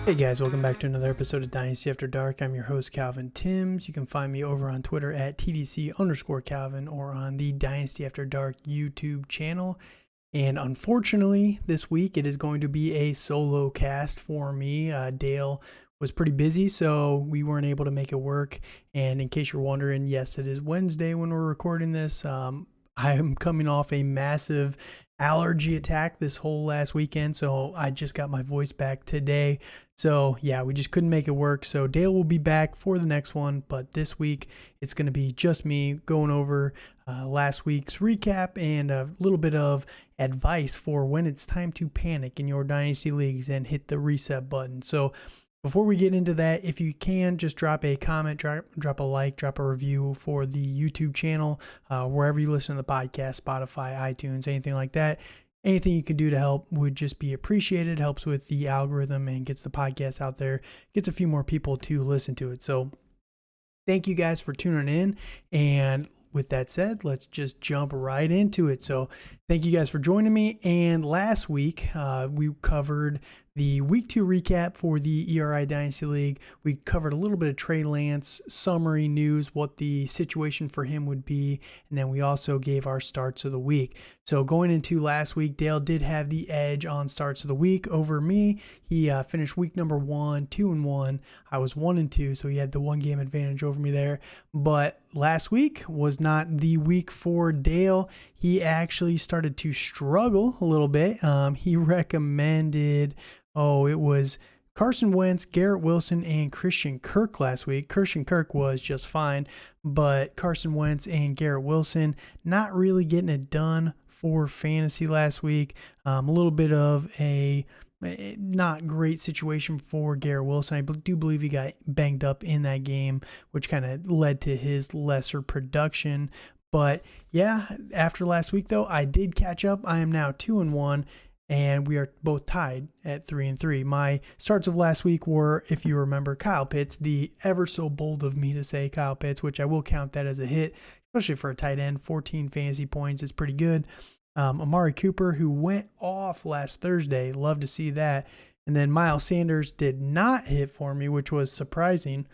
Hey guys, welcome back to another episode of Dynasty After Dark. I'm your host, Calvin Timms. You can find me over on Twitter at TDC_Calvin or on the Dynasty After Dark YouTube channel. And unfortunately, this week it is going to be a solo cast for me. Dale was pretty busy, so we weren't able to make it work. And in case you're wondering, yes, it is Wednesday when we're recording this. I am coming off a massive allergy attack this whole last weekend, so I just got my voice back today. So yeah, we just couldn't make it work. So Dale will be back for the next one, but this week it's going to be just me going over last week's recap and a little bit of advice for when it's time to panic in your dynasty leagues and hit the reset button. So before we get into that, if you can, just drop a comment, drop a like, drop a review for the YouTube channel, wherever you listen to the podcast, Spotify, iTunes, anything like that. Anything you can do to help would just be appreciated. Helps with the algorithm and gets the podcast out there, gets a few more people to listen to it. So thank you guys for tuning in. And with that said, let's just jump right into it. So thank you guys for joining me. And last week, we covered the week 2 recap for the ERI Dynasty League. We covered a little bit of Trey Lance summary news, what the situation for him would be. And then we also gave our starts of the week. So going into last week, Dale did have the edge on starts of the week over me. He finished week number 1, 2-1. I was 1-2, so he had the 1 game advantage over me there. But last week was not the week for Dale. He actually started to struggle a little bit. He recommended, it was Carson Wentz, Garrett Wilson, and Christian Kirk last week. Christian Kirk was just fine, but Carson Wentz and Garrett Wilson not really getting it done for fantasy last week. A little bit of a not great situation for Garrett Wilson. I do believe he got banged up in that game, which kind of led to his lesser production. But yeah, after last week though, I did catch up. I am now 2-1. And we are both tied at 3-3. My starts of last week were, if you remember, Kyle Pitts, the ever so bold of me to say Kyle Pitts, which I will count that as a hit, especially for a tight end. 14 fantasy points is pretty good. Amari Cooper, who went off last Thursday, love to see that. And then Miles Sanders did not hit for me, which was surprising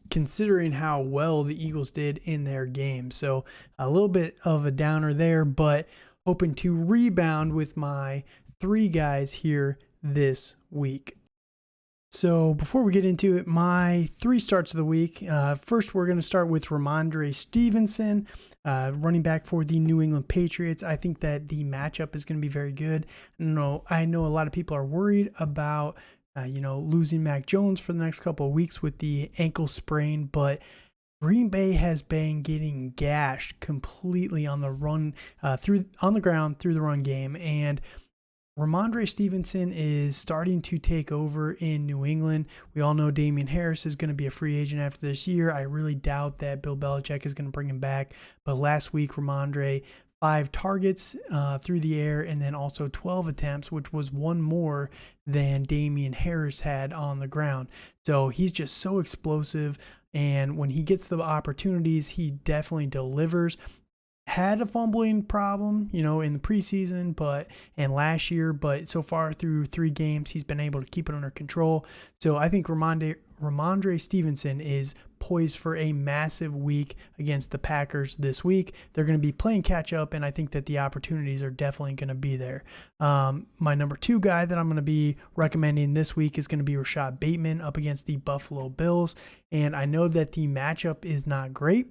considering how well the Eagles did in their game. So a little bit of a downer there, but hoping to rebound with my 3 guys here this week. So before we get into it, my 3 starts of the week. First, we're going to start with Ramondre Stevenson, running back for the New England Patriots. I think that the matchup is going to be very good. I know a lot of people are worried about, losing Mac Jones for the next couple of weeks with the ankle sprain, but Green Bay has been getting gashed completely on the run, on the ground through the run game, and Ramondre Stevenson is starting to take over in New England. We all know Damian Harris is going to be a free agent after this year. I really doubt that Bill Belichick is going to bring him back. But last week, Ramondre, 5 targets through the air and then also 12 attempts, which was 1 more than Damian Harris had on the ground. So he's just so explosive. And when he gets the opportunities, he definitely delivers. Had a fumbling problem, in the preseason, and last year, but so far through 3 games, he's been able to keep it under control. So I think Ramondre Stevenson is poised for a massive week against the Packers this week. They're going to be playing catch up, and I think that the opportunities are definitely going to be there. My number 2 guy that I'm going to be recommending this week is going to be Rashad Bateman up against the Buffalo Bills. And I know that the matchup is not great,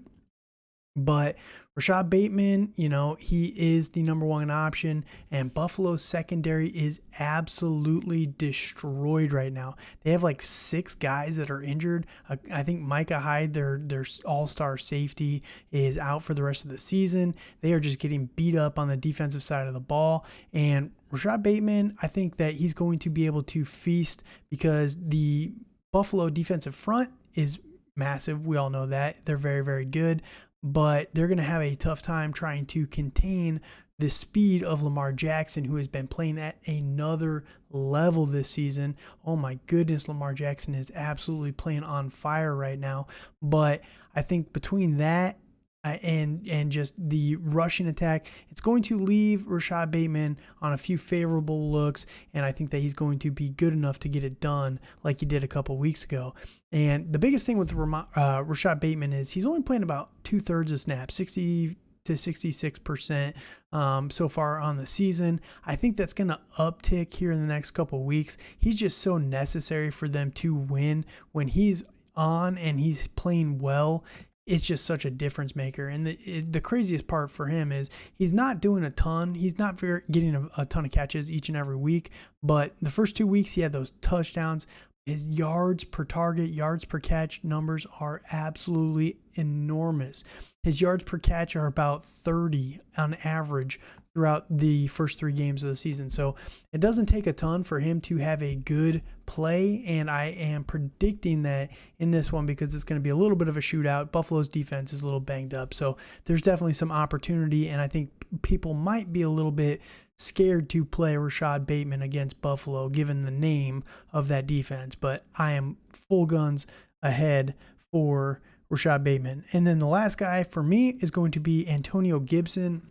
but Rashad Bateman, he is the number 1 option, and Buffalo's secondary is absolutely destroyed right now. They have like 6 guys that are injured. I think Micah Hyde, their all-star safety, is out for the rest of the season. They are just getting beat up on the defensive side of the ball, and Rashad Bateman, I think that he's going to be able to feast because the Buffalo defensive front is massive. We all know that. They're very, very good. But they're going to have a tough time trying to contain the speed of Lamar Jackson, who has been playing at another level this season. Oh my goodness, Lamar Jackson is absolutely playing on fire right now. But I think between that and just the rushing attack. It's going to leave Rashad Bateman on a few favorable looks, and I think that he's going to be good enough to get it done like he did a couple weeks ago. And the biggest thing with Rashad Bateman is he's only playing about 2/3 of snaps, 60 to 66% so far on the season. I think that's going to uptick here in the next couple of weeks. He's just so necessary for them to win. When he's on and he's playing well, it's just such a difference maker. And the craziest part for him is he's not doing a ton. He's not getting a ton of catches each and every week. But the first 2 weeks, he had those touchdowns. His yards per target, yards per catch numbers are absolutely enormous. His yards per catch are about 30 on average throughout the first 3 games of the season. So it doesn't take a ton for him to have a good play, and I am predicting that in this one because it's going to be a little bit of a shootout. Buffalo's defense is a little banged up, so there's definitely some opportunity, and I think people might be a little bit scared to play Rashad Bateman against Buffalo given the name of that defense, but I am full guns ahead for Rashad Bateman. And then the last guy for me is going to be Antonio Gibson.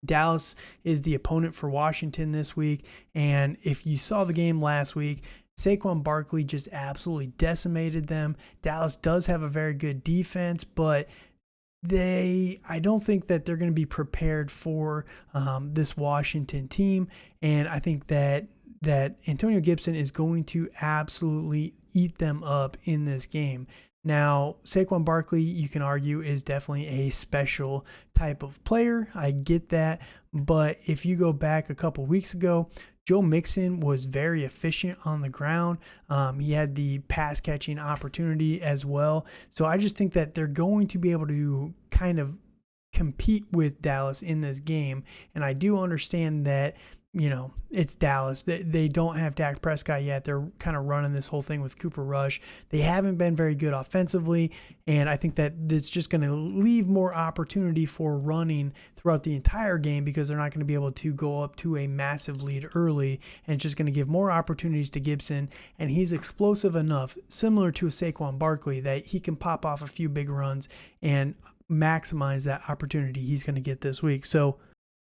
Dallas is the opponent for Washington this week, and if you saw the game last week, Saquon Barkley just absolutely decimated them. Dallas does have a very good defense, but I don't think that they're going to be prepared for this Washington team, and I think that Antonio Gibson is going to absolutely eat them up in this game. Now, Saquon Barkley, you can argue, is definitely a special type of player. I get that. But if you go back a couple weeks ago, Joe Mixon was very efficient on the ground. He had the pass catching opportunity as well. So I just think that they're going to be able to kind of compete with Dallas in this game. And I do understand that, it's Dallas. They don't have Dak Prescott yet. They're kind of running this whole thing with Cooper Rush. They haven't been very good offensively, and I think that it's just going to leave more opportunity for running throughout the entire game because they're not going to be able to go up to a massive lead early, and it's just going to give more opportunities to Gibson, and he's explosive enough, similar to a Saquon Barkley, that he can pop off a few big runs and maximize that opportunity he's going to get this week. So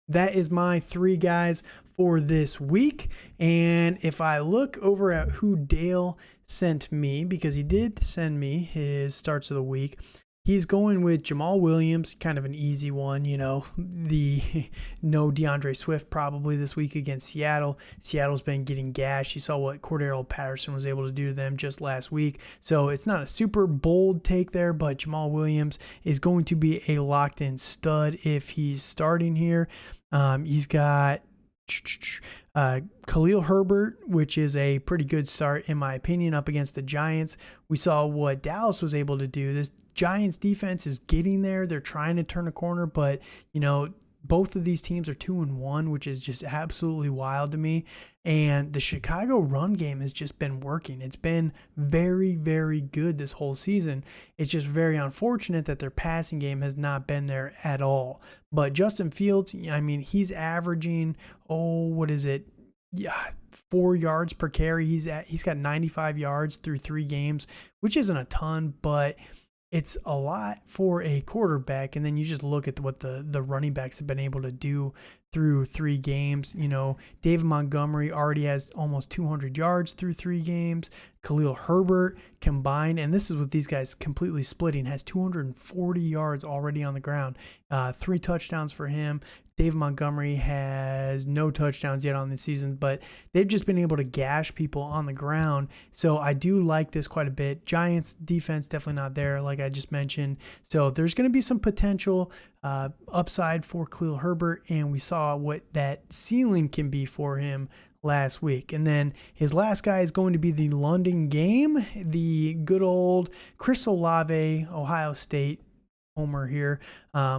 that is my 3 guys for this week. And if I look over at who Dale sent me, because he did send me his starts of the week, he's going with Jamal Williams, kind of an easy one, the no DeAndre Swift probably this week against Seattle. Seattle's been getting gashed. You saw what Cordero Patterson was able to do to them just last week. So it's not a super bold take there, but Jamal Williams is going to be a locked-in stud if he's starting here. He's got Khalil Herbert, which is a pretty good start in my opinion up against the Giants. We saw what Dallas was able to do. This Giants defense is getting there. They're trying to turn a corner, but both of these teams are 2-1, which is just absolutely wild to me. And the Chicago run game has just been working. It's been very, very good this whole season. It's just very unfortunate that their passing game has not been there at all. But Justin Fields, he's averaging, 4 yards per carry. He's got 95 yards through 3 games, which isn't a ton, but it's a lot for a quarterback. And then you just look at what the running backs have been able to do through 3 games. David Montgomery already has almost 200 yards through 3 games. Khalil Herbert combined, and this is with these guys completely splitting, has 240 yards already on the ground. 3 touchdowns for him. David Montgomery has no touchdowns yet on this season, but they've just been able to gash people on the ground. So I do like this quite a bit. Giants defense definitely not there, like I just mentioned. So there's going to be some potential upside for Khalil Herbert, and we saw what that ceiling can be for him last week. And then his last guy is going to be the London game, the good old Chris Olave, Ohio State homer here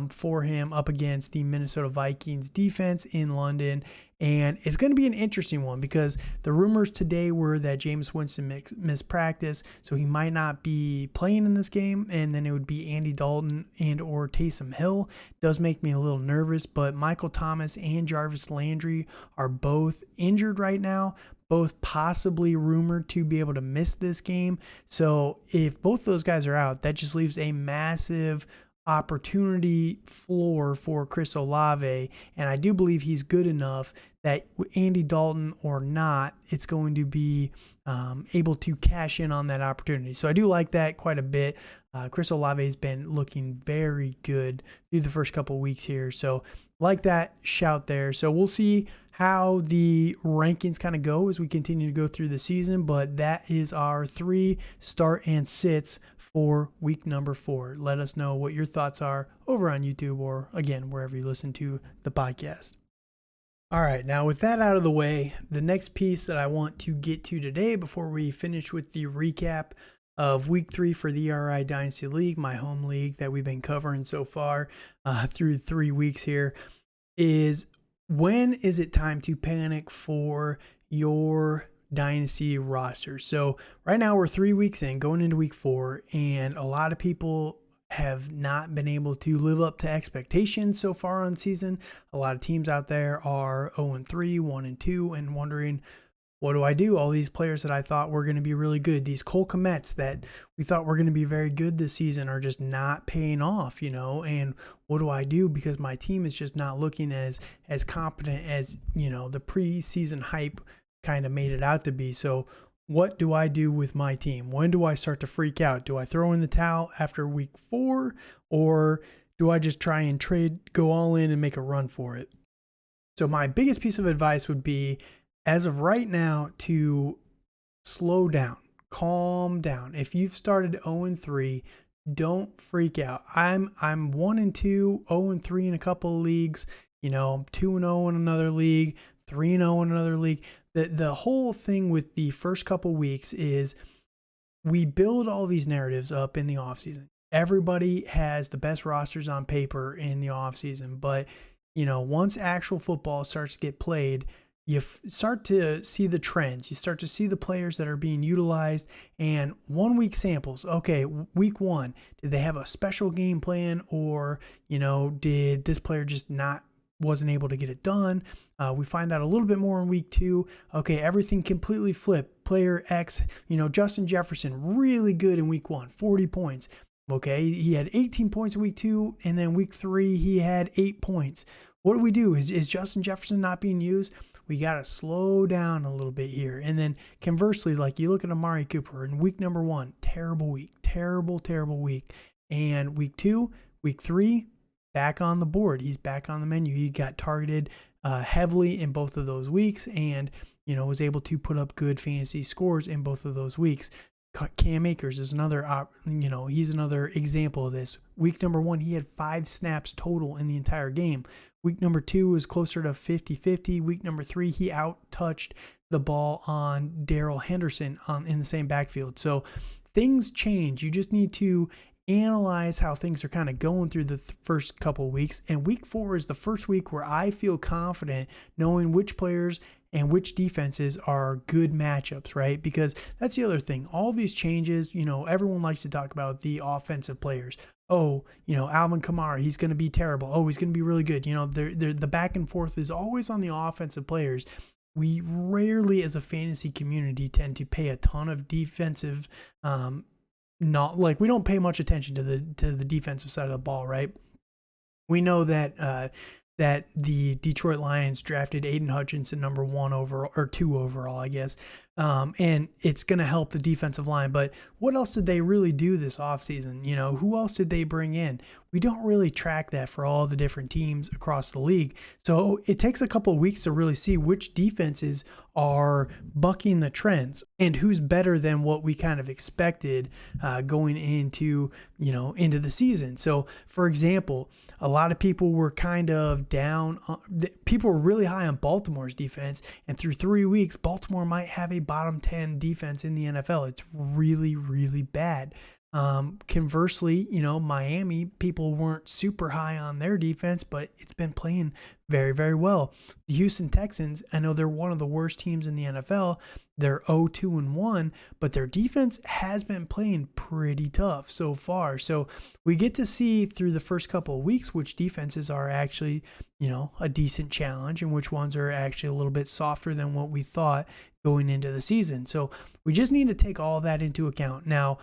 for him up against the Minnesota Vikings defense in London. And it's going to be an interesting one because the rumors today were that Jameis Winston missed practice, so he might not be playing in this game, and then it would be Andy Dalton and or Taysom Hill. Does make me a little nervous, but Michael Thomas and Jarvis Landry are both injured right now, both possibly rumored to be able to miss this game. So if both those guys are out, that just leaves a massive opportunity floor for Chris Olave, and I do believe he's good enough that Andy Dalton or not, it's going to be able to cash in on that opportunity. So I do like that quite a bit. Chris Olave has been looking very good through the first couple of weeks here, so like that shout there. So we'll see how the rankings kind of go as we continue to go through the season, but that is our 3 start and sits for week number 4. Let us know what your thoughts are over on YouTube or, again, wherever you listen to the podcast. All right, now with that out of the way, the next piece that I want to get to today before we finish with the recap of week 3 for the ERI Dynasty League, my home league that we've been covering so far through 3 weeks here, is when is it time to panic for your Dynasty roster? So right now we're 3 weeks in, going into week 4, and a lot of people have not been able to live up to expectations so far on season. A lot of teams out there are 0-3, 1-2, and wondering, what do I do? All these players that I thought were going to be really good, these Cole Kmets that we thought were going to be very good this season, are just not paying off, and what do I do? Because my team is just not looking as competent as, the preseason hype kind of made it out to be. So what do I do with my team? When do I start to freak out? Do I throw in the towel after week 4, or do I just try and go all in and make a run for it? So my biggest piece of advice would be, as of right now, to slow down, calm down. If you've started 0-3, don't freak out. I'm 1-2, 0-3 in a couple of leagues. I'm 2-0 in another league, 3-0 in another league. The whole thing with the first couple weeks is we build all these narratives up in the offseason. Everybody has the best rosters on paper in the offseason, but once actual football starts to get played, you start to see the trends. You start to see the players that are being utilized, and 1 week samples. Okay, week 1, did they have a special game plan, or, did this player just wasn't able to get it done? We find out a little bit more in week 2. Okay, everything completely flipped. Player X, Justin Jefferson, really good in week 1, 40 points. Okay, he had 18 points in week 2, and then week 3, he had 8 points. What do we do? Is Justin Jefferson not being used? We got to slow down a little bit here. And then conversely, like you look at Amari Cooper in week number 1, terrible week, terrible week. And week 2, week 3, back on the board. He's back on the menu. He got targeted heavily in both of those weeks, and, was able to put up good fantasy scores in both of those weeks. Cam Akers is another, he's another example of this. Week number 1, he had 5 snaps total in the entire game. Week number 2 was closer to 50-50. Week number 3, he out-touched the ball on Darrell Henderson in the same backfield. So things change. You just need to analyze how things are kind of going through the first couple of weeks. And week 4 is the first week where I feel confident knowing which players and which defenses are good matchups, right? Because that's the other thing. All these changes, everyone likes to talk about the offensive players. Oh, Alvin Kamara, he's going to be terrible. Oh, he's going to be really good. The back and forth is always on the offensive players. We rarely, as a fantasy community, tend to pay a ton of defensive, we don't pay much attention to the defensive side of the ball, right? We know that the Detroit Lions drafted Aiden Hutchinson number 1 overall, or 2 overall, I guess. And it's going to help the defensive line. But what else did they really do this offseason? Who else did they bring in? We don't really track that for all the different teams across the league. So it takes a couple of weeks to really see which defenses are bucking the trends and who's better than what we kind of expected going into the season. So, for example, a lot of people were kind of down. People were really high on Baltimore's defense, and through 3 weeks, Baltimore might have a bottom 10 defense in the NFL. It's really, really bad. Conversely, Miami, people weren't super high on their defense, but it's been playing very, very well. The Houston Texans, I know they're one of the worst teams in the NFL. They're 0-2-1, but their defense has been playing pretty tough so far. So we get to see through the first couple of weeks which defenses are actually, a decent challenge and which ones are actually a little bit softer than what we thought going into the season. So we just need to take all that into account. Now,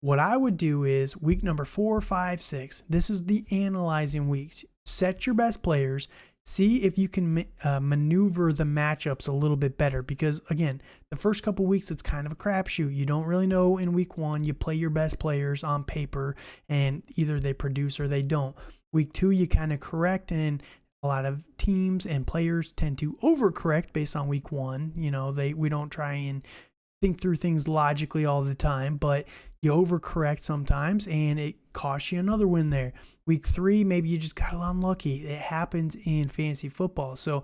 What I would do is week number 4, 5, 6. This is the analyzing weeks. Set your best players. See if you can maneuver the matchups a little bit better, because again, the first couple weeks it's kind of a crapshoot. You don't really know in week 1. You play your best players on paper, and either they produce or they don't. Week 2, you kind of correct, and a lot of teams and players tend to overcorrect based on week 1. We don't try and think through things logically all the time, but you overcorrect sometimes and it costs you another win there. Week 3, maybe you just got unlucky. It happens in fantasy football. So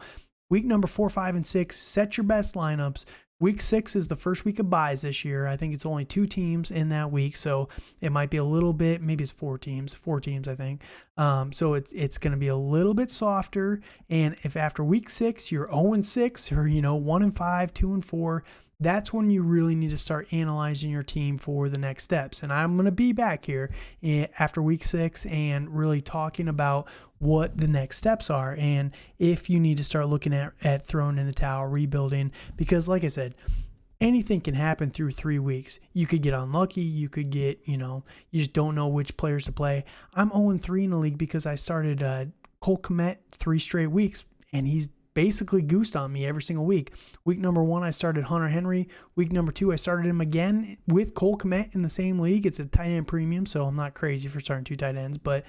week number 4, 5, and 6, set your best lineups. Week 6 is the first week of buys this year. I think it's only 2 teams in that week, so it might be a little bit, maybe it's 4 teams, I think. So it's going to be a little bit softer. And if after week 6 you're 0-6 or 1-5, 2-4, that's when you really need to start analyzing your team for the next steps. And I'm going to be back here after week 6 and really talking about what the next steps are, and if you need to start looking at throwing in the towel, rebuilding, because like I said, anything can happen through 3 weeks. You could get unlucky. You could get, you just don't know which players to play. I'm 0-3 in the league because I started Cole Kmet 3 straight weeks, and he's basically goosed on me every single week. Week number 1, I started Hunter Henry. Week number 2, I started him again with Cole Kmet in the same league. It's a tight end premium, so I'm not crazy for starting 2 tight ends, but,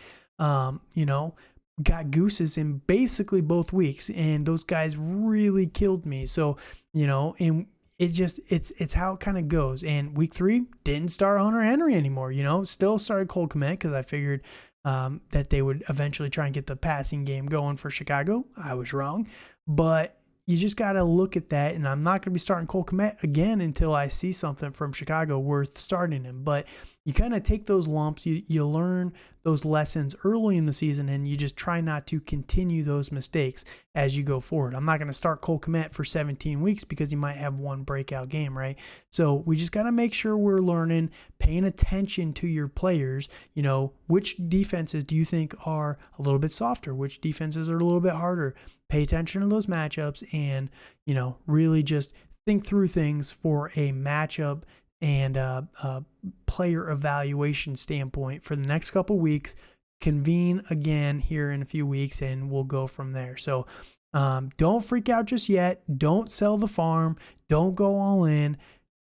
got gooses in basically both weeks, and those guys really killed me. So, and it's how it kind of goes. And week 3, didn't start Hunter Henry anymore, still started Cole Kmet because I figured that they would eventually try and get the passing game going for Chicago. I was wrong, but you just got to look at that, and I'm not going to be starting Cole Kmet again until I see something from Chicago worth starting him. But you kind of take those lumps, you learn those lessons early in the season, and you just try not to continue those mistakes as you go forward. I'm not going to start Cole Kmet for 17 weeks because he might have one breakout game, right? So we just got to make sure we're learning, paying attention to your players. Which defenses do you think are a little bit softer? Which defenses are a little bit harder? Pay attention to those matchups and, really just think through things for a matchup and player evaluation standpoint for the next couple weeks. Convene again here in a few weeks, and we'll go from there. So don't freak out just yet. Don't sell the farm. Don't go all in.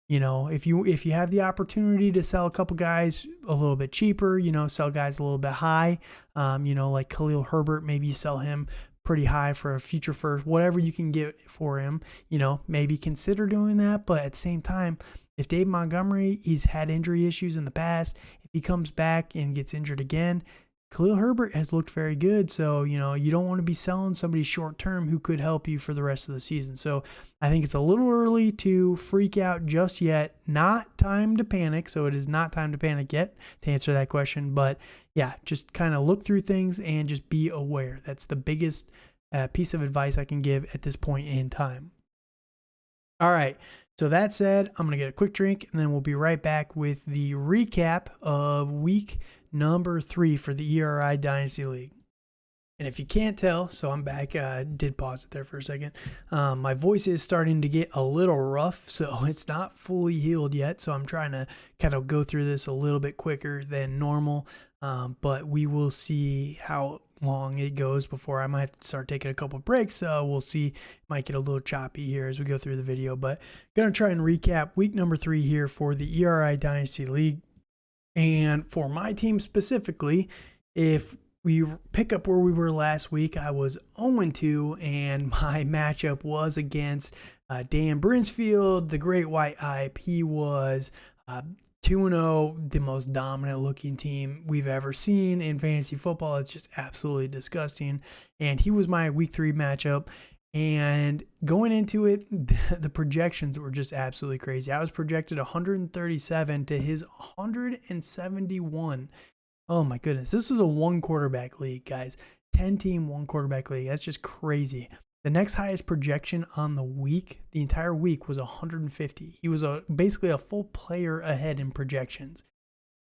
If you have the opportunity to sell a couple guys a little bit cheaper, sell guys a little bit high, like Khalil Herbert, maybe you sell him pretty high for a future first, whatever you can get for him, maybe consider doing that. But at the same time, if Dave Montgomery, he's had injury issues in the past, if he comes back and gets injured again, Khalil Herbert has looked very good. So, you don't want to be selling somebody short term who could help you for the rest of the season. So I think it's a little early to freak out just yet. Not time to panic. So it is not time to panic yet to answer that question. But yeah, just kind of look through things and just be aware. That's the biggest piece of advice I can give at this point in time. All right. So that said, I'm going to get a quick drink, and then we'll be right back with the recap of week number 3 for the ERI Dynasty League. And if you can't tell, so I'm back. Did pause it there for a second. My voice is starting to get a little rough, so it's not fully healed yet. So I'm trying to kind of go through this a little bit quicker than normal. But we will see how long it goes before I might start taking a couple breaks. We'll see. Might get a little choppy here as we go through the video. But going to try and recap week number 3 here for the ERI Dynasty League. And for my team specifically, if we pick up where we were last week, I was 0-2, and my matchup was against Dan Brinsfield, the Great White Hype. He was 2-0, the most dominant looking team we've ever seen in fantasy football. It's just absolutely disgusting. And he was my week 3 matchup. And going into it, the projections were just absolutely crazy. I was projected 137 to his 171. Oh my goodness. This is a 1 quarterback league, guys. 10-team 1 quarterback league. That's just crazy. The next highest projection on the week, the entire week, was 150. He was basically a full player ahead in projections.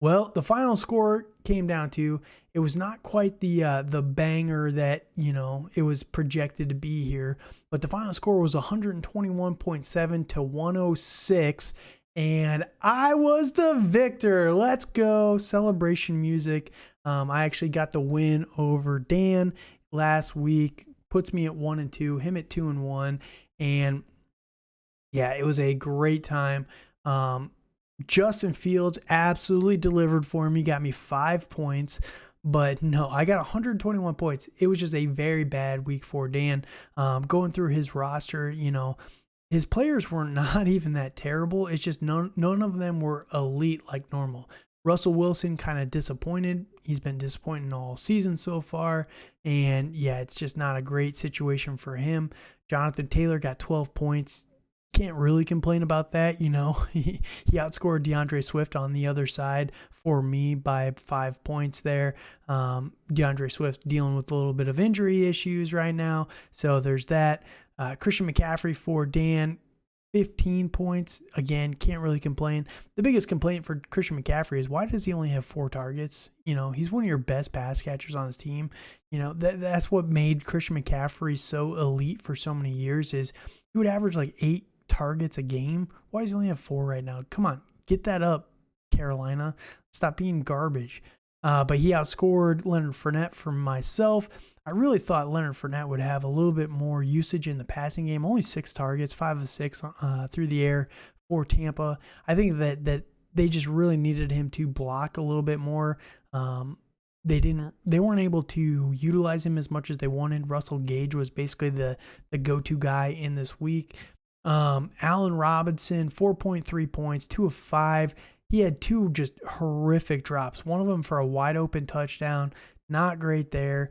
Well, the final score came down to, it was not quite the banger that, it was projected to be here, but the final score was 121.7 to 106, and I was the victor. Let's go. Celebration music. I actually got the win over Dan last week. Puts me at 1-2, him at 2-1. And yeah, it was a great time. Justin Fields absolutely delivered for me. Got me 5 points. But no, I got 121 points. It was just a very bad week for Dan. Going through his roster, his players were not even that terrible. It's just none of them were elite like normal. Russell Wilson kind of disappointed. He's been disappointing all season so far. And yeah, it's just not a great situation for him. Jonathan Taylor got 12 points. Can't really complain about that. He outscored DeAndre Swift on the other side for me by 5 points there. DeAndre Swift dealing with a little bit of injury issues right now. So there's that. Christian McCaffrey for Dan, 15 points. Again, can't really complain. The biggest complaint for Christian McCaffrey is, why does he only have 4 targets? He's one of your best pass catchers on his team. That's what made Christian McCaffrey so elite for so many years, is he would average like 8 targets a game. Why does he only have 4 right now? Come on, get that up, Carolina. Stop being garbage. But he outscored Leonard Fournette for myself. I really thought Leonard Fournette would have a little bit more usage in the passing game. Only 6 targets, 5 of 6 through the air for Tampa. I think that they just really needed him to block a little bit more. They weren't able to utilize him as much as they wanted. Russell Gage was basically the go-to guy in this week. Allen Robinson, 4.3 points, 2 of 5. He had 2 just horrific drops. One of them for a wide open touchdown. Not great there.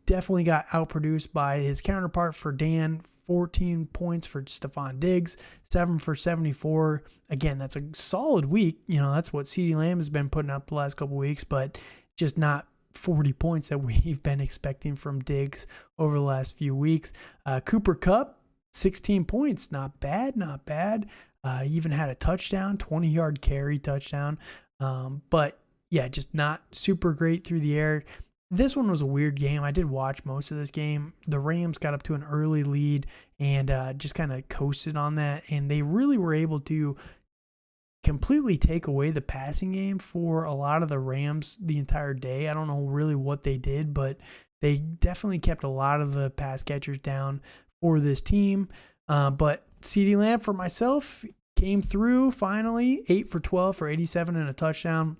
Definitely got outproduced by his counterpart for Dan. 14 points for Stephon Diggs, 7 for 74. Again, that's a solid week. That's what CeeDee Lamb has been putting up the last couple weeks, but just not 40 points that we've been expecting from Diggs over the last few weeks. Cooper Kupp, 16 points. Not bad. He even had a touchdown, 20-yard carry touchdown. But yeah, just not super great through the air. This one was a weird game. I did watch most of this game. The Rams got up to an early lead and just kind of coasted on that. And they really were able to completely take away the passing game for a lot of the Rams the entire day. I don't know really what they did, but they definitely kept a lot of the pass catchers down for this team. But CeeDee Lamb for myself came through finally, 8 for 12 for 87 and a touchdown.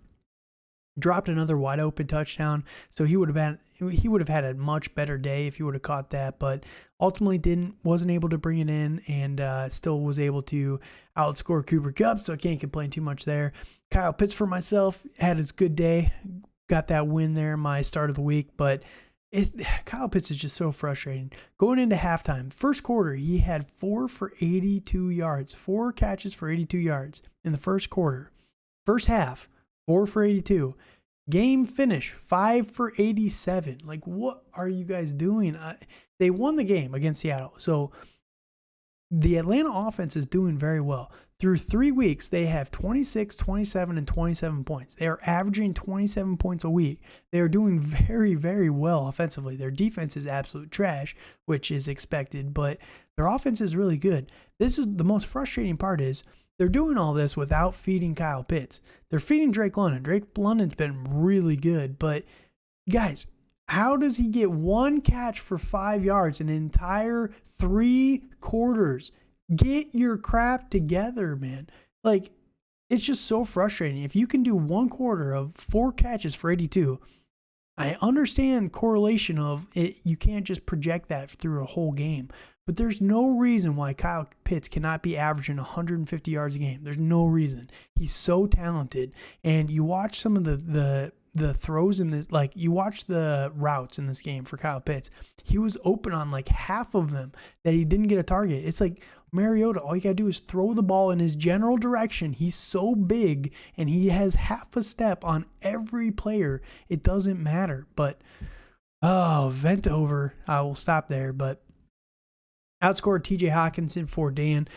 Dropped another wide open touchdown, so he would have had a much better day if he would have caught that, but ultimately wasn't able to bring it in, and still was able to outscore Cooper Kupp, so I can't complain too much there. Kyle Pitts for myself had his good day, got that win there, my start of the week, but Kyle Pitts is just so frustrating. Going into halftime, first quarter, he had 4 for 82 yards, 4 catches for 82 yards in the first quarter. First half, 4 for 82. Game finish, 5 for 87. Like, what are you guys doing? They won the game against Seattle. So the Atlanta offense is doing very well. Through 3 weeks, they have 26, 27, and 27 points. They are averaging 27 points a week. They are doing very, very well offensively. Their defense is absolute trash, which is expected, but their offense is really good. This is the most frustrating part is they're doing all this without feeding Kyle Pitts. They're feeding Drake London. Drake London's been really good, but guys, how does he get 1 catch for 5 yards an entire 3 quarters? Get your crap together, man. Like, it's just so frustrating. If you can do 1 quarter of 4 catches for 82, I understand correlation of it. You can't just project that through a whole game. But there's no reason why Kyle Pitts cannot be averaging 150 yards a game. There's no reason. He's so talented. And you watch some of the throws in this, like you watch the routes in this game for Kyle Pitts. He was open on like half of them that he didn't get a target. It's like Mariota, all you got to do is throw the ball in his general direction. He's so big and he has half a step on every player. It doesn't matter. But, vent over. I will stop there. But outscored TJ Hawkinson for Dan.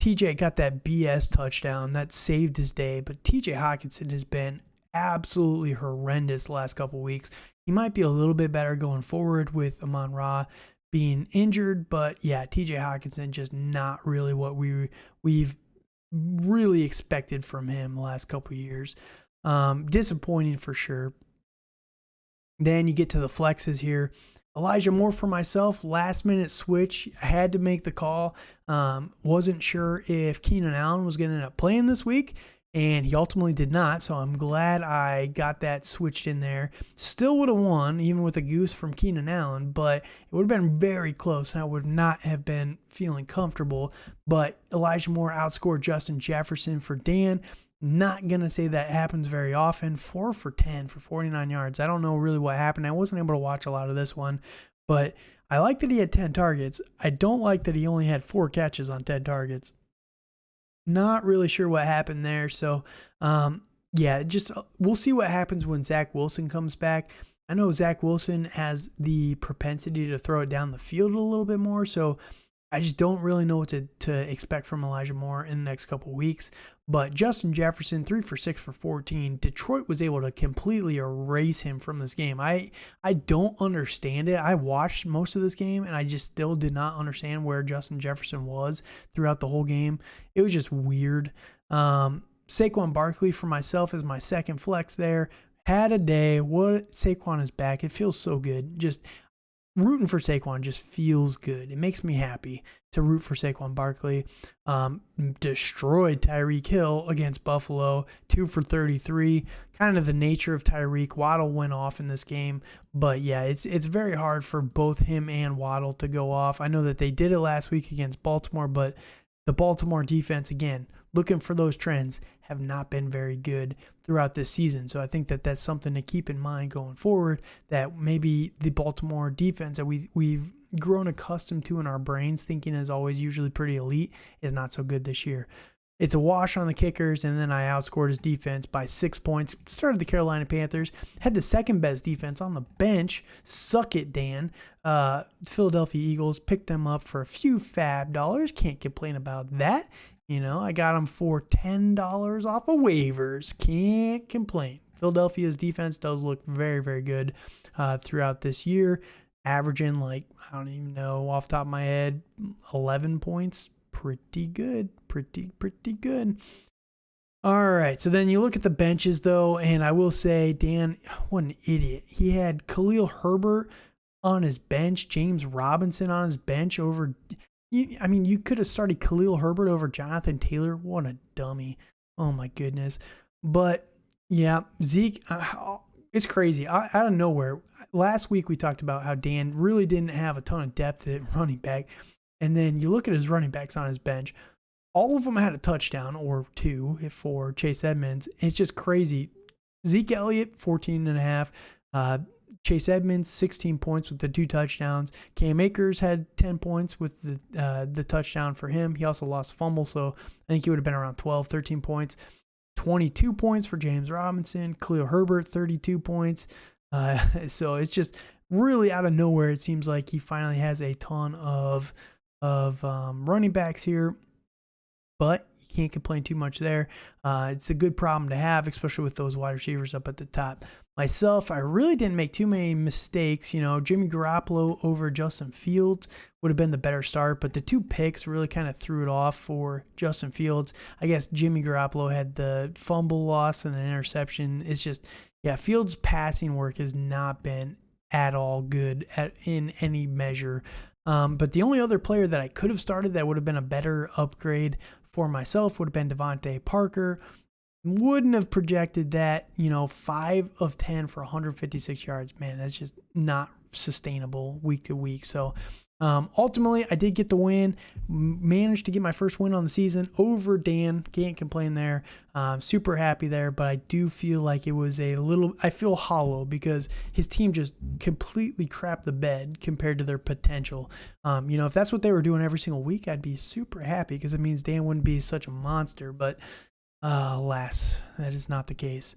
TJ got that BS touchdown. That saved his day. But TJ Hawkinson has been absolutely horrendous the last couple weeks. He might be a little bit better going forward with Amon-Ra being injured. But yeah, TJ Hawkinson just not really what we've really expected from him the last couple of years. Disappointing for sure. Then you get to the flexes here. Elijah Moore for myself, last minute switch. I had to make the call. Wasn't sure if Keenan Allen was going to end up playing this week, and he ultimately did not, so I'm glad I got that switched in there. Still would have won, even with a goose from Keenan Allen, but it would have been very close, and I would not have been feeling comfortable. But Elijah Moore outscored Justin Jefferson for Dan. Not going to say that happens very often. 4 for 10 for 49 yards. I don't know really what happened. I wasn't able to watch a lot of this one, but I like that he had 10 targets. I don't like that he only had 4 catches on 10 targets. Not really sure what happened there. So, we'll see what happens when Zach Wilson comes back. I know Zach Wilson has the propensity to throw it down the field a little bit more, so I just don't really know what to expect from Elijah Moore in the next couple weeks. But Justin Jefferson, 3 for 6 for 14. Detroit was able to completely erase him from this game. I don't understand it. I watched most of this game, and I just still did not understand where Justin Jefferson was throughout the whole game. It was just weird. Saquon Barkley for myself is my second flex there. Had a day. What Saquon is back. It feels so good. Just rooting for Saquon just feels good. It makes me happy to root for Saquon Barkley. Destroyed Tyreek Hill against Buffalo, 2 for 33. Kind of the nature of Tyreek. Waddle went off in this game, but yeah, it's very hard for both him and Waddle to go off. I know that they did it last week against Baltimore, but the Baltimore defense, again, looking for those trends, have not been very good throughout this season. So I think that that's something to keep in mind going forward, that maybe the Baltimore defense that we've grown accustomed to in our brains, thinking is always usually pretty elite, is not so good this year. It's a wash on the kickers, and then I outscored his defense by 6 points. Started the Carolina Panthers, had the second best defense on the bench. Suck it, Dan. Philadelphia Eagles picked them up for a few fab dollars. Can't complain about that. You know, I got them for $10 off of waivers. Can't complain. Philadelphia's defense does look very, very good throughout this year. Averaging, I don't even know off the top of my head, 11 points. Pretty good. Pretty good. All right, so then you look at the benches, though, and I will say, Dan, what an idiot. He had Khalil Herbert on his bench, James Robinson on his bench over... you could have started Khalil Herbert over Jonathan Taylor. What a dummy. Oh, my goodness. But, yeah, Zeke, it's crazy. Out of nowhere, last week we talked about how Dan really didn't have a ton of depth at running back. And then you look at his running backs on his bench. All of them had a touchdown or 2 for Chase Edmonds. It's just crazy. Zeke Elliott, 14.5. Chase Edmonds, 16 points with the 2 touchdowns. Cam Akers had 10 points with the touchdown for him. He also lost a fumble, so I think he would have been around 12, 13 points. 22 points for James Robinson. Khalil Herbert, 32 points. So it's just really out of nowhere. It seems like he finally has a ton of running backs here, but you can't complain too much there. It's a good problem to have, especially with those wide receivers up at the top. Myself, I really didn't make too many mistakes. Jimmy Garoppolo over Justin Fields would have been the better start, but the 2 picks really kind of threw it off for Justin Fields. I guess Jimmy Garoppolo had the fumble loss and an interception. It's just, Fields' passing work has not been at all good in any measure. But the only other player that I could have started that would have been a better upgrade for myself would have been Devontae Parker. Wouldn't have projected that, 5 of 10 for 156 yards. Man, that's just not sustainable week to week. So ultimately, I did get the win. Managed to get my first win on the season over Dan. Can't complain there. Super happy there, but I do feel like it was I feel hollow because his team just completely crapped the bed compared to their potential. If that's what they were doing every single week, I'd be super happy because it means Dan wouldn't be such a monster, but alas, that is not the case.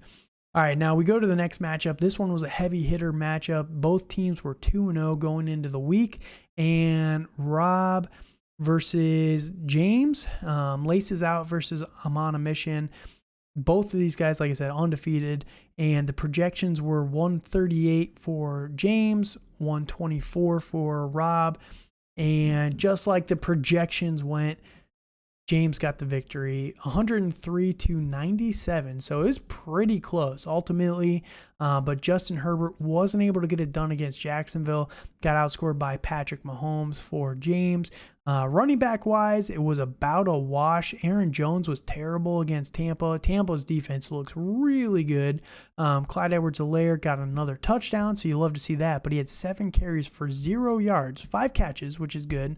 All right, now we go to the next matchup. This one was a heavy hitter matchup. Both teams were 2-0 going into the week, and Rob versus James, Laces Out versus I'm on a Mission. Both of these guys, like I said, undefeated, and the projections were 138 for James, 124 for Rob, and just like the projections went, James got the victory, 103-97. So it was pretty close ultimately. But Justin Herbert wasn't able to get it done against Jacksonville. Got outscored by Patrick Mahomes for James. Running back wise, it was about a wash. Aaron Jones was terrible against Tampa. Tampa's defense looks really good. Clyde Edwards-Helaire got another touchdown, so you love to see that. But he had 7 carries for 0 yards, 5 catches, which is good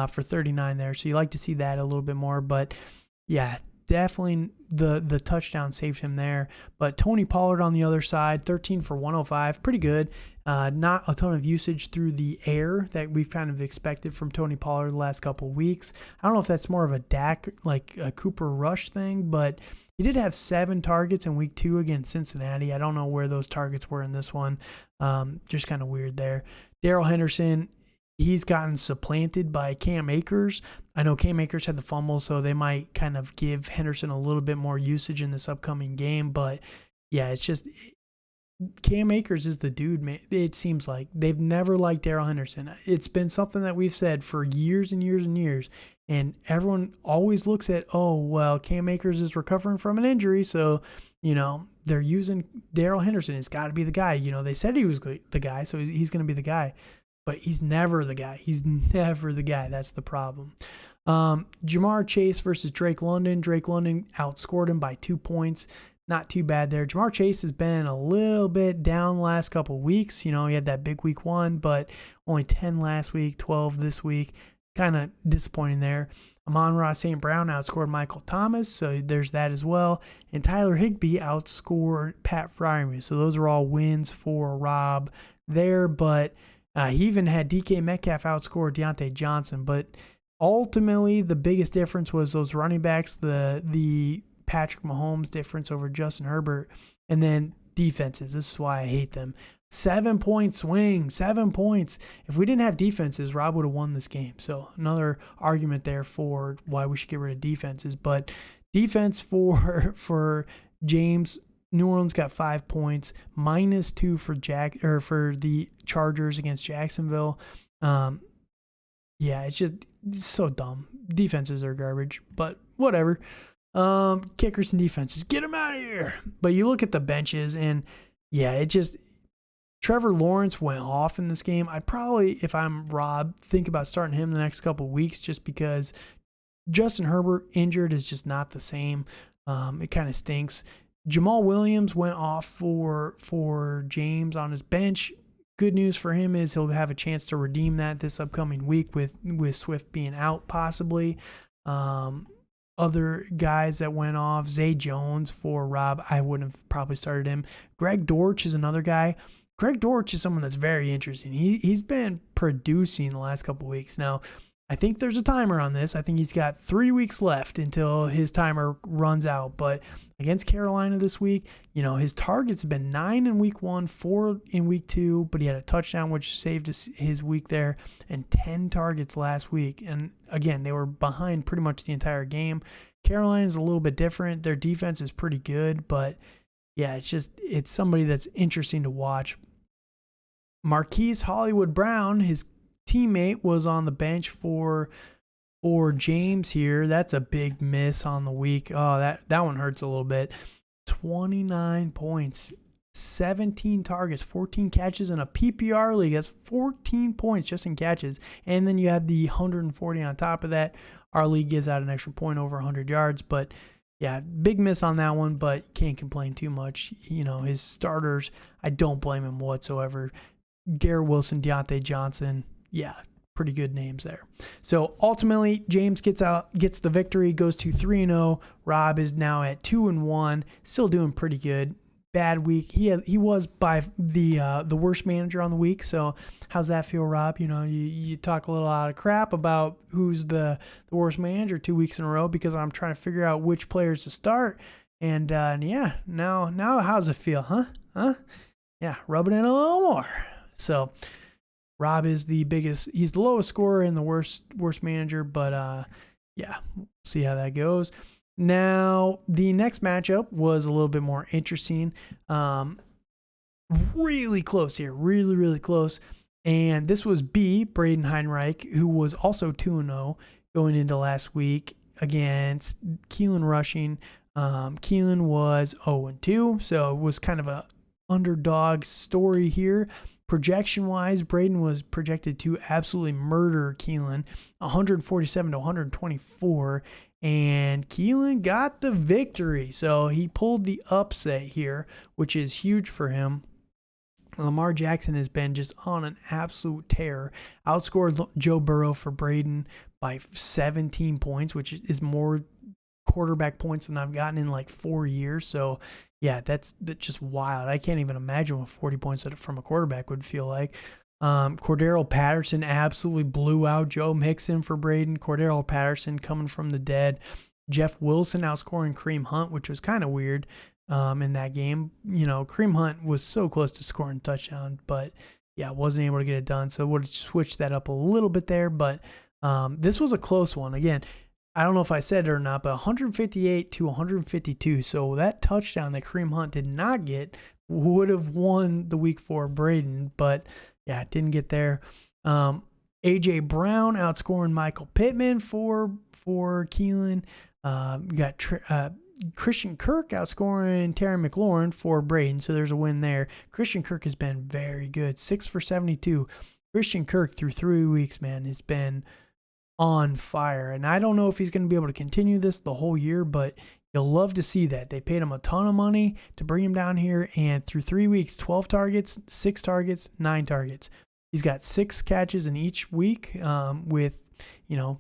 for 39 there. So you like to see that a little bit more. But yeah, definitely the touchdown saved him there. But Tony Pollard on the other side, 13 for 105, pretty good. Not a ton of usage through the air that we've kind of expected from Tony Pollard the last couple of weeks. I don't know if that's more of a Dak, like a Cooper Rush thing, but he did have 7 targets in week 2 against Cincinnati. I don't know where those targets were in this one. Just kind of weird there. Darrell Henderson, he's gotten supplanted by Cam Akers. I know Cam Akers had the fumble, so they might kind of give Henderson a little bit more usage in this upcoming game. But yeah, it's just Cam Akers is the dude, man. It seems like they've never liked Darrell Henderson. It's been something that we've said for years and years and years. And everyone always looks at, oh, well, Cam Akers is recovering from an injury, so, they're using Darrell Henderson. It's got to be the guy. They said he was the guy, so he's going to be the guy. But he's never the guy. He's never the guy. That's the problem. Jamar Chase versus Drake London. Drake London outscored him by 2 points. Not too bad there. Jamar Chase has been a little bit down the last couple of weeks. He had that big week 1, but only 10 last week, 12 this week. Kind of disappointing there. Amon-Ra St. Brown outscored Michael Thomas, so there's that as well. And Tyler Higbee outscored Pat Freiermuth. So those are all wins for Rob there, but he even had DK Metcalf outscore Deontay Johnson. But ultimately, the biggest difference was those running backs, the Patrick Mahomes difference over Justin Herbert, and then defenses. This is why I hate them. 7-point swing, 7 points. If we didn't have defenses, Rob would have won this game. So another argument there for why we should get rid of defenses. But defense for James, New Orleans got 5 points, -2 for the Chargers against Jacksonville. It's so dumb. Defenses are garbage, but whatever. Kickers and defenses, get them out of here. But you look at the benches, and Trevor Lawrence went off in this game. I'd probably, if I'm Rob, think about starting him the next couple of weeks, just because Justin Herbert injured is just not the same. It kind of stinks. Jamal Williams went off for James on his bench. Good news for him is he'll have a chance to redeem that this upcoming week with Swift being out possibly. Other guys that went off, Zay Jones for Rob, I wouldn't have probably started him. Greg Dortch is another guy. Greg Dortch is someone that's very interesting. He's been producing the last couple of weeks. Now, I think there's a timer on this. I think he's got 3 weeks left until his timer runs out. But against Carolina this week, his targets have been 9 in week 1, 4 in week 2, but he had a touchdown which saved his week there, and 10 targets last week. And again, they were behind pretty much the entire game. Carolina's a little bit different. Their defense is pretty good, but yeah, it's somebody that's interesting to watch. Marquise Hollywood Brown, his teammate, was on the bench for James here. That's a big miss on the week. Oh, that one hurts a little bit. 29 points, 17 targets, 14 catches in a PPR league. That's 14 points just in catches. And then you had the 140 on top of that. Our league gives out an extra point over 100 yards, but yeah, big miss on that one, but can't complain too much. His starters, I don't blame him whatsoever. Garrett Wilson, Deontay Johnson, yeah, pretty good names there. So ultimately, James gets the victory, goes to 3-0. Rob is now at 2-1, still doing pretty good. Bad week. He was by the worst manager on the week. So how's that feel, Rob? You talk a little lot of crap about who's the worst manager 2 weeks in a row because I'm trying to figure out which players to start. And now how's it feel, huh? Yeah, rub it in a little more. So Rob is he's the lowest scorer and the worst manager, but we'll see how that goes. Now, the next matchup was a little bit more interesting. Really close here, really, really close. And this was Braden Heinreich, who was also 2-0 going into last week. against Keelan rushing. Keelan was 0-2, so it was kind of a underdog story here. Projection-wise, Braden was projected to absolutely murder Keelan, 147 to 124, and Keelan got the victory. So he pulled the upset here, which is huge for him. Lamar Jackson has been just on an absolute tear. Outscored Joe Burrow for Braden by 17 points, which is more quarterback points than I've gotten in like 4 years. So yeah, that's just wild. I can't even imagine what 40 points from a quarterback would feel like. Cordero Patterson absolutely blew out Joe Mixon for Braden. Cordero Patterson coming from the dead. Jeff Wilson outscoring Kareem Hunt, which was kind of weird in that game. You know, Kareem Hunt was so close to scoring a touchdown, but yeah, wasn't able to get it done. So we'll switch that up a little bit there. But this was a close one. Again, I don't know if I said it or not, but 158 to 152. So that touchdown that Kareem Hunt did not get would have won the week for Braden, but yeah, didn't get there. A.J. Brown outscoring Michael Pittman for Keelan. You got Christian Kirk outscoring Terry McLaurin for Braden, so there's a win there. Christian Kirk has been very good, 6 for 72. Christian Kirk through 3 weeks, man, has been on fire. And I don't know if he's going to be able to continue this the whole year, but you'll love to see that. They paid him a ton of money to bring him down here, and through 3 weeks, 12 targets, 6 targets, 9 targets. He's got 6 catches in each week with,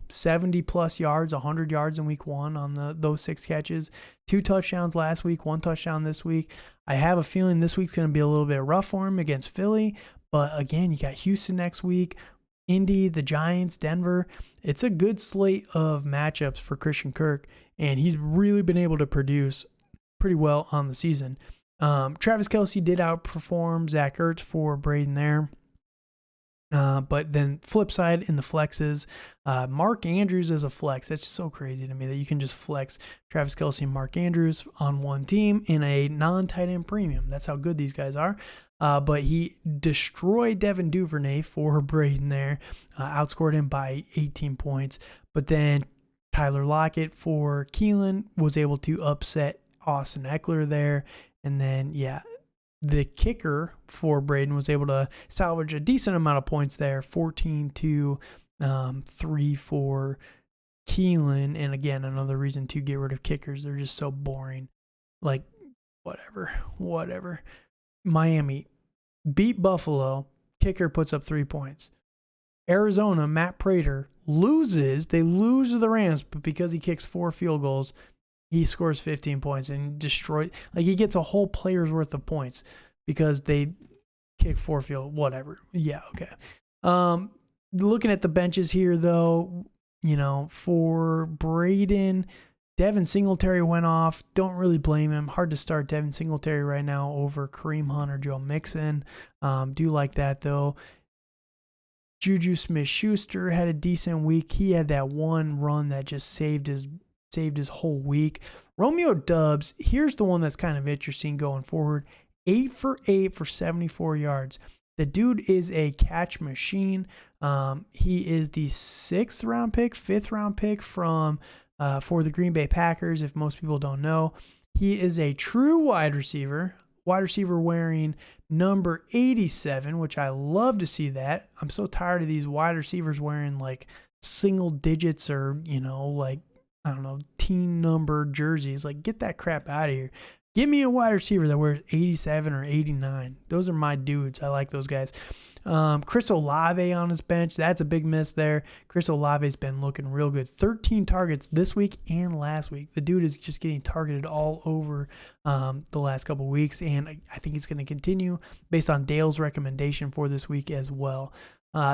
70 plus yards, 100 yards in week 1 on those 6 catches. 2 touchdowns last week, 1 touchdown this week. I have a feeling this week's going to be a little bit rough for him against Philly, but again, you got Houston next week, Indy, the Giants, Denver. It's a good slate of matchups for Christian Kirk, and he's really been able to produce pretty well on the season. Travis Kelce did outperform Zach Ertz for Braden there. But then flip side in the flexes, Mark Andrews as a flex. That's so crazy to me that you can just flex Travis Kelce and Mark Andrews on one team in a non-tight end premium. That's how good these guys are. But he destroyed Devin Duvernay for Braden there, outscored him by 18 points. But then Tyler Lockett for Keelan was able to upset Austin Eckler there. And then, yeah, the kicker for Braden was able to salvage a decent amount of points there, 14 to 3 for Keelan. And again, another reason to get rid of kickers. They're just so boring. Like, whatever. Miami beat Buffalo. Kicker puts up 3 points. Arizona, Matt Prater loses. They lose to the Rams, but because he kicks 4 field goals, he scores 15 points and he gets a whole player's worth of points because they kick 4 field, whatever. Yeah, okay. Looking at the benches here, though, for Braden, Devin Singletary went off. Don't really blame him. Hard to start Devin Singletary right now over Kareem Hunt or Joe Mixon. Do like that, though. Juju Smith-Schuster had a decent week. He had that one run that just saved his whole week. Romeo Doubs, here's the one that's kind of interesting going forward. 8 for 8 for 74 yards. The dude is a catch machine. He is the 5th round pick for the Green Bay Packers, if most people don't know. He is a true wide receiver wearing number 87, which I love to see that. I'm so tired of these wide receivers wearing like single digits or, team number jerseys. Like, get that crap out of here. Give me a wide receiver that wears 87 or 89. Those are my dudes. I like those guys. Chris Olave on his bench. That's a big miss there. Chris Olave's been looking real good. 13 targets this week and last week. The dude is just getting targeted all over the last couple weeks, and I think it's going to continue based on Dale's recommendation for this week as well.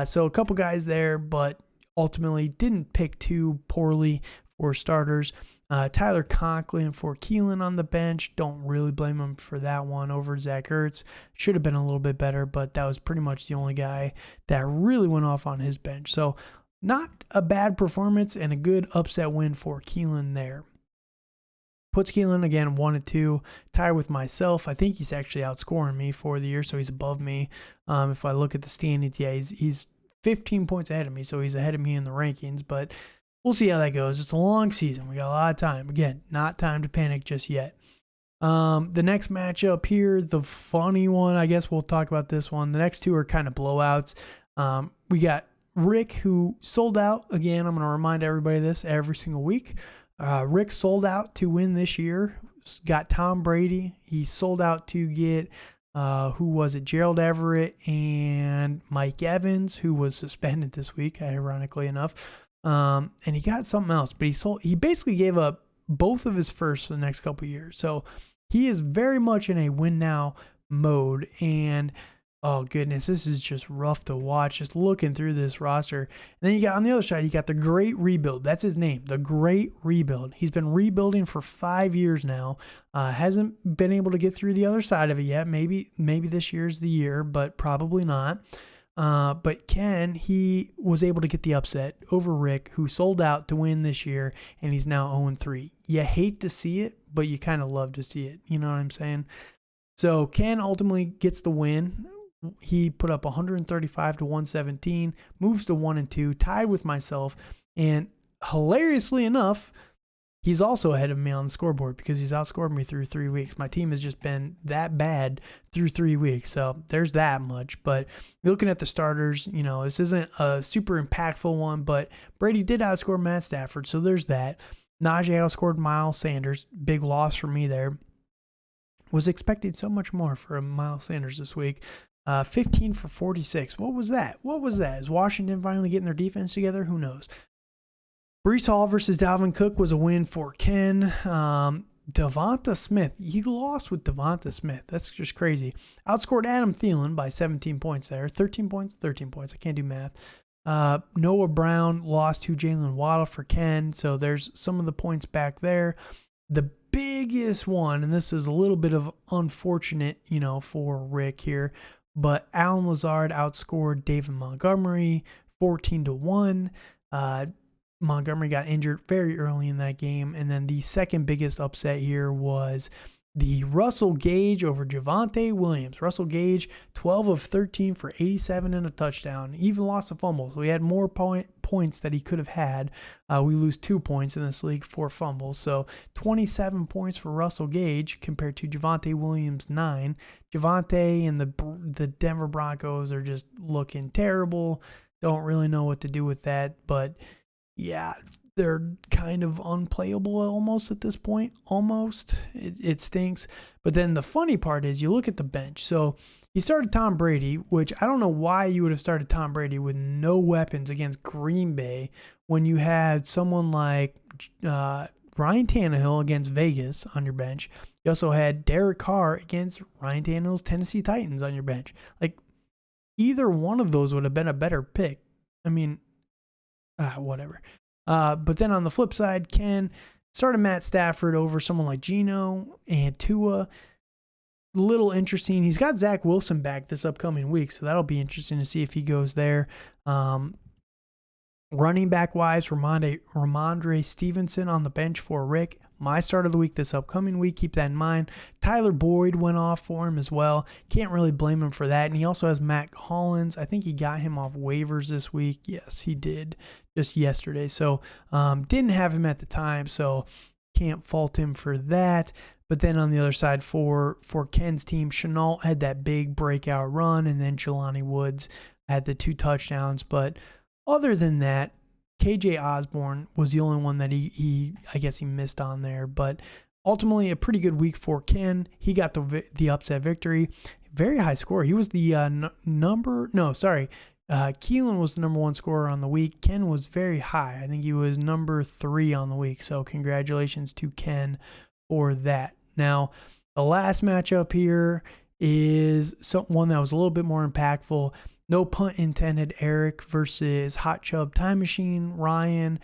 So a couple guys there, but ultimately didn't pick too poorly for starters. Tyler Conklin for Keelan on the bench. Don't really blame him for that one over Zach Ertz. Should have been a little bit better, but that was pretty much the only guy that really went off on his bench. So not a bad performance and a good upset win for Keelan there. Puts Keelan again 1-2, tied with myself. I think he's actually outscoring me for the year, so he's above me. If I look at the standings, yeah, he's 15 points ahead of me, so he's ahead of me in the rankings, but we'll see how that goes. It's a long season. We got a lot of time. Again, not time to panic just yet. The next matchup here, the funny one, I guess we'll talk about this one. The next two are kind of blowouts. We got Rick, who sold out. Again, I'm going to remind everybody of this every single week. Rick sold out to win this year. Got Tom Brady. He sold out to get, who was it? Gerald Everett and Mike Evans, who was suspended this week, ironically enough. And he got something else, but he basically gave up both of his firsts for the next couple of years. So he is very much in a win now mode. And oh goodness, this is just rough to watch, just looking through this roster. And then you got on the other side, you got the Great Rebuild. That's his name, the Great Rebuild. He's been rebuilding for 5 years now. Hasn't been able to get through the other side of it yet. Maybe this year's the year, but probably not. But Ken, he was able to get the upset over Rick, who sold out to win this year, and he's now 0-3. You hate to see it, but you kind of love to see it. You know what I'm saying? So Ken ultimately gets the win. He put up 135 to 117, moves to 1-2, tied with myself, and hilariously enough, he's also ahead of me on the scoreboard because he's outscored me through 3 weeks. My team has just been that bad through 3 weeks, so there's that much. But looking at the starters, this isn't a super impactful one, but Brady did outscore Matt Stafford, so there's that. Najee outscored Miles Sanders. Big loss for me there. Was expecting so much more for Miles Sanders this week. 15 for 46. What was that? Is Washington finally getting their defense together? Who knows? Breece Hall versus Dalvin Cook was a win for Ken. Devonta Smith. He lost with Devonta Smith. That's just crazy. Outscored Adam Thielen by 17 points there. 13 points. I can't do math. Noah Brown lost to Jalen Waddle for Ken. So there's some of the points back there. The biggest one, and this is a little bit of unfortunate, for Rick here, but Alan Lazard outscored David Montgomery 14-1. Montgomery got injured very early in that game. And then the second biggest upset here was the Russell Gage over Javonte Williams. Russell Gage, 12 of 13 for 87 and a touchdown. Even lost a fumble, so he had more points that he could have had. We lose 2 points in this league for fumbles. So 27 points for Russell Gage compared to Javonte Williams, 9. Javonte and the Denver Broncos are just looking terrible. Don't really know what to do with that, but yeah, they're kind of unplayable almost at this point. Almost. It stinks. But then the funny part is you look at the bench. So he started Tom Brady, which I don't know why you would have started Tom Brady with no weapons against Green Bay when you had someone like Ryan Tannehill against Vegas on your bench. You also had Derek Carr against Ryan Tannehill's Tennessee Titans on your bench. Like, either one of those would have been a better pick. I mean, whatever. But then on the flip side, Ken started Matt Stafford over someone like Geno and Tua. Little interesting. He's got Zach Wilson back this upcoming week, so that'll be interesting to see if he goes there. Running back wise, Ramondre Stevenson on the bench for Rick. My start of the week this upcoming week. Keep that in mind. Tyler Boyd went off for him as well. Can't really blame him for that. And he also has Matt Collins. I think he got him off waivers this week. Yes, he did. Just yesterday. So didn't have him at the time. So can't fault him for that. But then on the other side for Ken's team, Chenault had that big breakout run. And then Jelani Woods had the 2 touchdowns. But other than that, KJ Osborne was the only one that he I guess he missed on there, but ultimately a pretty good week for Ken. He got the upset victory. Very high score. He was the Keelan was the number 1 scorer on the week. Ken was very high. I think he was number 3 on the week, so congratulations to Ken for that. Now, the last matchup here is one that was a little bit more impactful. No punt intended, Eric versus Hot Chub Time Machine, Ryan.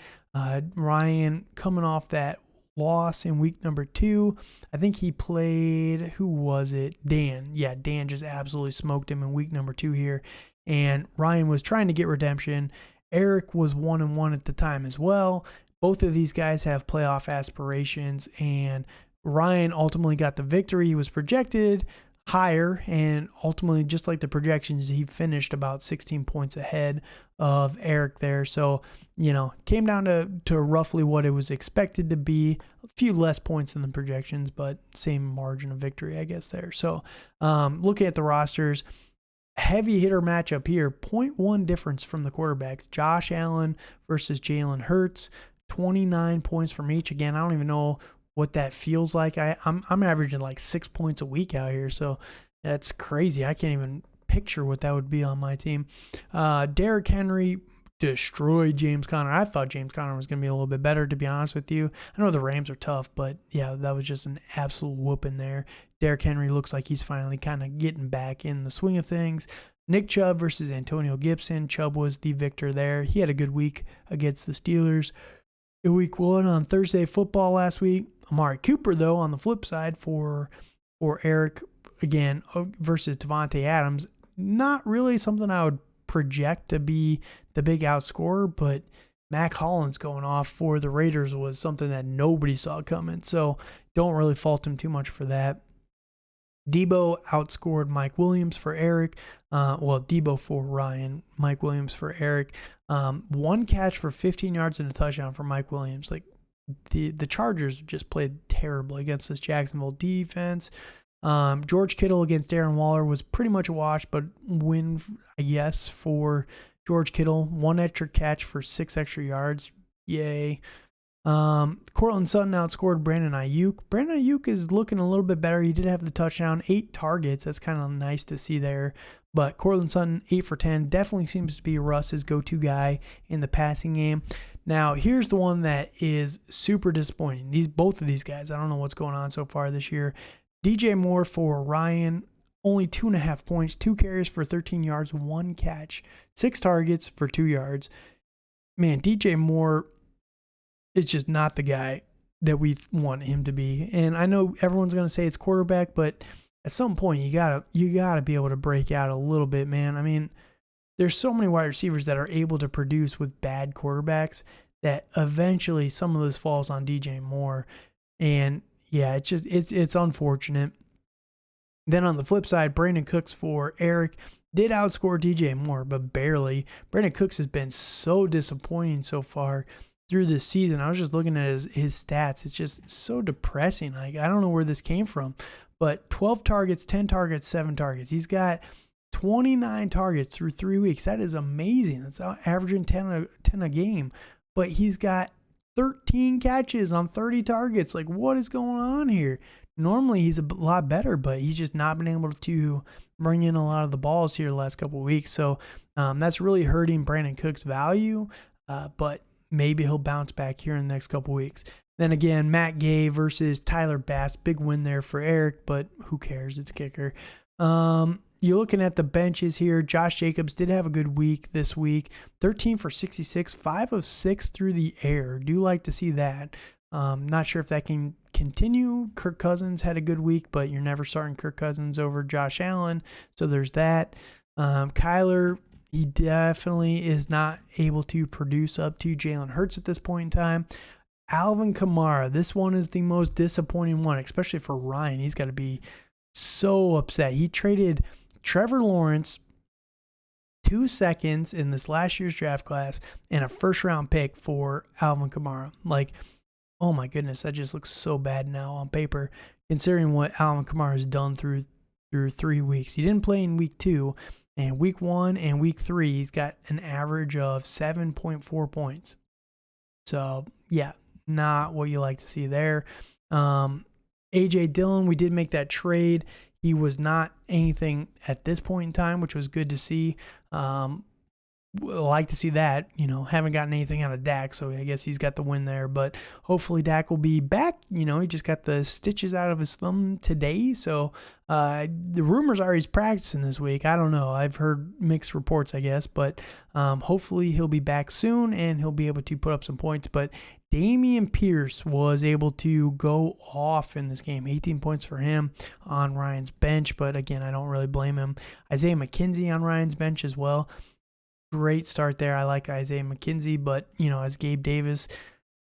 Ryan coming off that loss in week number 2. I think he played, who was it? Dan. Yeah, Dan just absolutely smoked him in week number 2 here. And Ryan was trying to get redemption. Eric was 1-1 at the time as well. Both of these guys have playoff aspirations, and Ryan ultimately got the victory. He was projected higher, and ultimately, just like the projections, he finished about 16 points ahead of Eric there. So, came down to roughly what it was expected to be. A few less points than the projections, but same margin of victory, I guess, there. So, looking at the rosters, heavy hitter matchup here, 0.1 difference from the quarterbacks. Josh Allen versus Jalen Hurts, 29 points from each. Again, I don't even know what that feels like. I'm averaging like 6 points a week out here, so that's crazy. I can't even picture what that would be on my team. Derrick Henry destroyed James Conner. I thought James Conner was going to be a little bit better, to be honest with you. I know the Rams are tough, but yeah, that was just an absolute whooping there. Derrick Henry looks like he's finally kind of getting back in the swing of things. Nick Chubb versus Antonio Gibson. Chubb was the victor there. He had a good week against the Steelers. In week 1 on Thursday football last week. Amari Cooper, though, on the flip side for Eric, again, versus Devontae Adams. Not really something I would project to be the big outscorer, but Mac Hollins going off for the Raiders was something that nobody saw coming. So don't really fault him too much for that. Debo outscored Mike Williams for Eric. Debo for Ryan, Mike Williams for Eric. One catch for 15 yards and a touchdown for Mike Williams. Like the Chargers just played terribly against this Jacksonville defense. George Kittle against Darren Waller was pretty much a wash, but win, I guess, for George Kittle. One extra catch for 6 extra yards. Yay. Cortland Sutton outscored Brandon Ayuk. Brandon Ayuk is looking a little bit better. He did have the touchdown, 8 targets. That's kind of nice to see there. But Cortland Sutton, 8 for 10, definitely seems to be Russ's go-to guy in the passing game. Now, here's the one that is super disappointing. Both of these guys, I don't know what's going on so far this year. DJ Moore for Ryan, only 2.5 points, 2 carries for 13 yards, 1 catch, 6 targets for 2 yards. Man, DJ Moore is just not the guy that we want him to be. And I know everyone's going to say it's quarterback, but at some point you gotta be able to break out a little bit, man. I mean, there's so many wide receivers that are able to produce with bad quarterbacks that eventually some of this falls on DJ Moore. And yeah, it's unfortunate. Then on the flip side, Brandon Cooks for Eric did outscore DJ Moore, but barely. Brandon Cooks has been so disappointing so far through this season. I was just looking at his stats. It's just so depressing. Like, I don't know where this came from, but 12 targets, 10 targets, 7 targets. He's got 29 targets through 3 weeks. That is amazing. That's averaging 10 a game, but he's got 13 catches on 30 targets. Like, what is going on here? Normally he's a lot better, but he's just not been able to bring in a lot of the balls here the last couple of weeks. So that's really hurting Brandon Cook's value, but maybe he'll bounce back here in the next couple of weeks. Then again, Matt Gay versus Tyler Bass. Big win there for Eric, but who cares? It's kicker. You're looking at the benches here. Josh Jacobs did have a good week this week. 13 for 66, 5 of 6 through the air. Do like to see that. Not sure if that can continue. Kirk Cousins had a good week, but you're never starting Kirk Cousins over Josh Allen. So there's that. Kyler, he definitely is not able to produce up to Jalen Hurts at this point in time. Alvin Kamara, this one is the most disappointing one, especially for Ryan. He's got to be so upset. He traded Trevor Lawrence, 2 seconds in this last year's draft class, and a first-round pick for Alvin Kamara. Like, oh my goodness, that just looks so bad now on paper, considering what Alvin Kamara has done through 3 weeks. He didn't play in week 2, and week 1 and week 3, he's got an average of 7.4 points. So, yeah, not what you like to see there. A.J. Dillon, we did make that trade. He was not anything at this point in time, which was good to see. Like to see that, haven't gotten anything out of Dak, so I guess he's got the win there, but hopefully Dak will be back. He just got the stitches out of his thumb today, so the rumors are he's practicing this week. I don't know. I've heard mixed reports, I guess, but hopefully he'll be back soon and he'll be able to put up some points. But Dameon Pierce was able to go off in this game. 18 points for him on Ryan's bench, but again, I don't really blame him. Isaiah McKenzie on Ryan's bench as well. Great start there. I like Isaiah McKenzie, but, as Gabe Davis,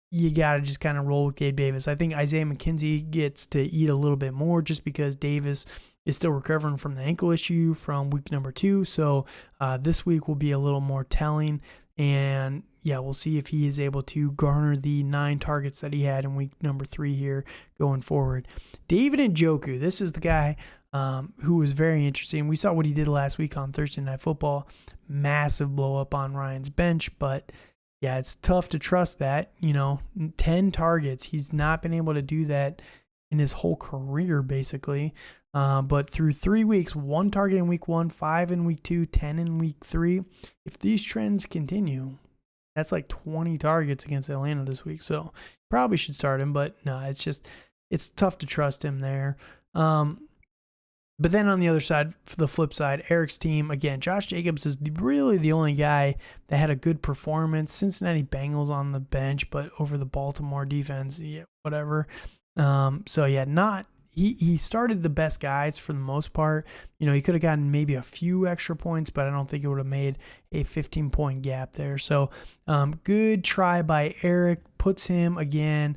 you got to just kind of roll with Gabe Davis. I think Isaiah McKenzie gets to eat a little bit more just because Davis is still recovering from the ankle issue from week number 2. So this week will be a little more telling. And yeah, we'll see if he is able to garner the 9 targets that he had in week number 3 here going forward. David Njoku, this is the guy who was very interesting. We saw what he did last week on Thursday Night Football. Massive blow up on Ryan's bench, but yeah, it's tough to trust that. 10 targets. He's not been able to do that in his whole career, basically. But through 3 weeks, 1 target in week 1, 5 in week 2, 10 in week 3. If these trends continue, that's like 20 targets against Atlanta this week. So probably should start him, but no, it's tough to trust him there. But then on the other side, for the flip side, Eric's team, again, Josh Jacobs is really the only guy that had a good performance. Cincinnati Bengals on the bench, but over the Baltimore defense, yeah, whatever. So yeah, he started the best guys for the most part. He could have gotten maybe a few extra points, but I don't think it would have made a 15-point gap there. So good try by Eric, puts him again,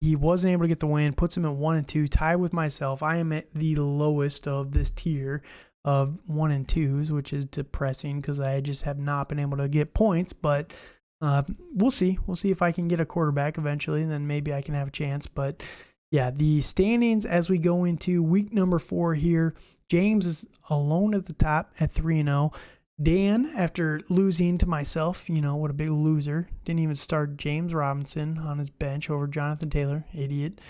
he wasn't able to get the win, puts him at 1-2, tied with myself. I am at the lowest of this tier of 1 and 2s, which is depressing because I just have not been able to get points. But we'll see. We'll see if I can get a quarterback eventually, and then maybe I can have a chance. But yeah, the standings as we go into week number 4 here, James is alone at the top at 3-0. Dan, after losing to myself, what a big loser. Didn't even start James Robinson on his bench over Jonathan Taylor. Idiot.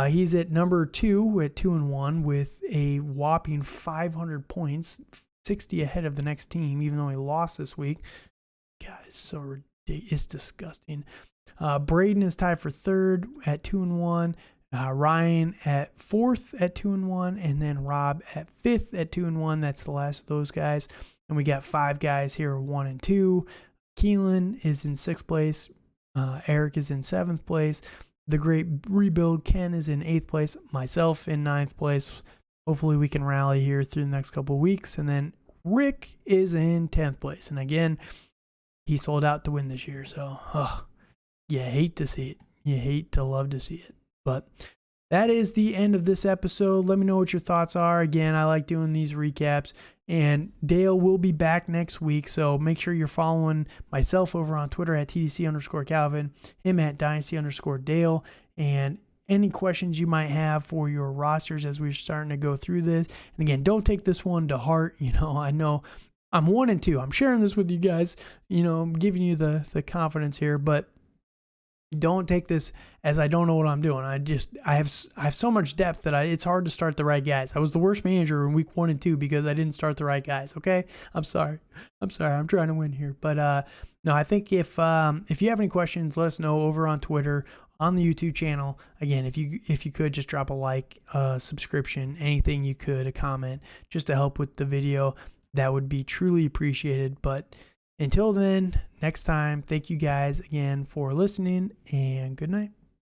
He's at number 2 at 2-1 with a whopping 500 points, 60 ahead of the next team, even though he lost this week. God, it's so ridiculous. It's disgusting. Braden is tied for 3rd at 2-1. Ryan at 4th at 2-1. And then Rob at 5th at 2-1. That's the last of those guys. And we got 5 guys here, 1 and 2. Keelan is in 6th place. Eric is in 7th place. The Great Rebuild, Ken, is in 8th place. Myself in 9th place. Hopefully we can rally here through the next couple of weeks. And then Rick is in 10th place. And again, he sold out to win this year. So, you hate to see it. You hate to love to see it. But that is the end of this episode. Let me know what your thoughts are. Again, I like doing these recaps. And Dale will be back next week, so make sure you're following myself over on Twitter at TDC_Calvin, him at Dynasty_Dale, and any questions you might have for your rosters as we're starting to go through this. And again, don't take this one to heart. I know I'm 1 and 2. I'm sharing this with you guys. I'm giving you the confidence here, but don't take this as I don't know what I'm doing. I have so much depth that it's hard to start the right guys. I was the worst manager in week 1 and 2 because I didn't start the right guys. Okay, I'm sorry. I'm trying to win here, but no, I think if you have any questions, let us know over on Twitter, on the YouTube channel. Again, if you could just drop a like, subscription, anything you could, a comment, just to help with the video, that would be truly appreciated. But until then, next time, thank you guys again for listening, and good night.